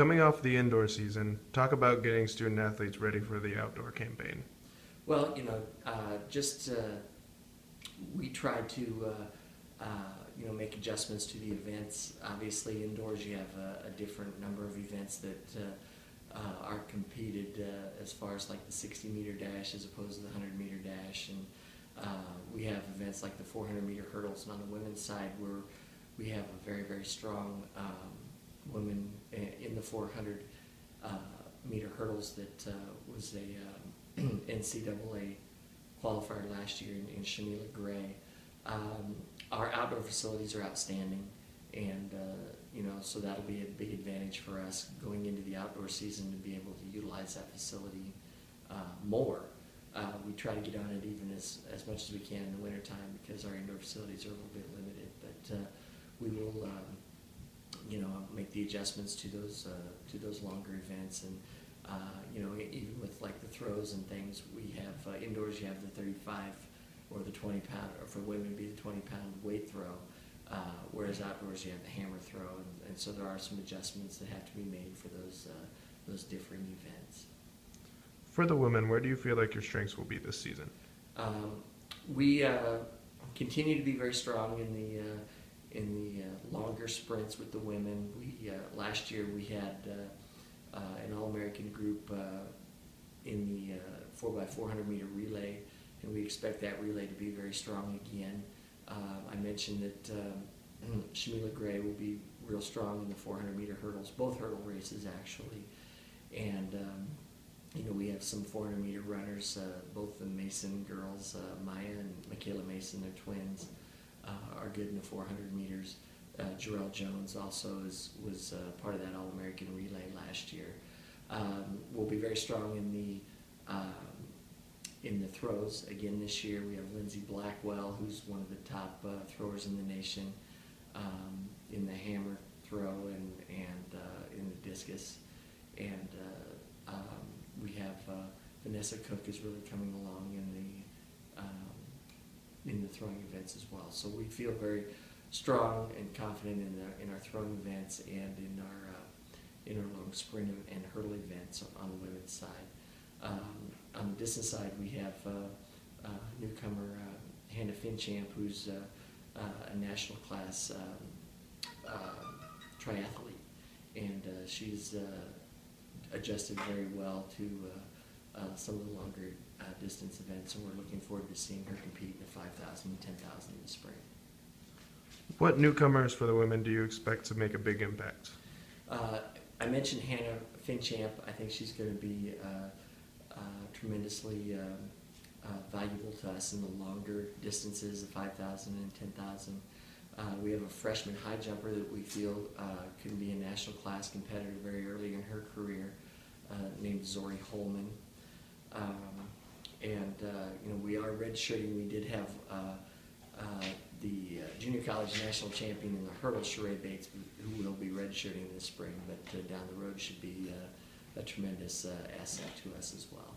Coming off the indoor season, talk about getting student athletes ready for the outdoor campaign. Well, just we try to make adjustments to the events. Obviously, indoors you have a different number of events that are competed as far as like the 60-meter dash as opposed to the 100-meter dash, and we have events like the 400-meter hurdles. And on the women's side, where we have a very, very strong women in the 400-meter hurdles that was a NCAA qualifier last year in Shamila Gray. Our outdoor facilities are outstanding, and so that'll be a big advantage for us going into the outdoor season to be able to utilize that facility more. We try to get on it even as much as we can in the wintertime because our indoor facilities are a little bit limited, but we will make the adjustments to those longer events. And even with like the throws and things, we have indoors you have the 35 or the 20-pound, or for women it'd be the 20-pound weight throw, whereas outdoors you have the hammer throw, and so there are some adjustments that have to be made for those differing events. For the women, where do you feel like your strengths will be this season? We continue to be very strong in the longer sprints with the women. Last year we had an All-American group in the 4x400 meter relay, and we expect that relay to be very strong again. I mentioned that Shamila Gray will be real strong in the 400 meter hurdles, both hurdle races actually, and we have some 400 meter runners, both the Mason girls, Maya and Michaela Mason, they're twins, are good in the 400 meters. Jarrell Jones also was part of that All-American relay last year. We'll be very strong in the throws again this year. We have Lindsay Blackwell, who's one of the top throwers in the nation, in the hammer throw and in the discus, and we have Vanessa Cook is really coming along in the throwing events as well. So we feel very strong and confident in our throwing events and in our long sprint and hurdle events on the women's side. On the distance side, we have newcomer Hannah Finchamp, who's a national class triathlete, and she's adjusted very well to some of the longer distance events, and we're looking forward to seeing her compete in the 5,000 and 10,000 in the spring. What newcomers for the women do you expect to make a big impact? I mentioned Hannah Finchamp. I think she's going to be tremendously valuable to us in the longer distances, the 5,000 and 10,000. We have a freshman high jumper that we feel can be a national class competitor very early in her career, named Zori Holman. We are redshirting. We did have the junior college national champion in the hurdle, Sheree Bates, who will be redshirting this spring, but down the road should be a tremendous asset to us as well.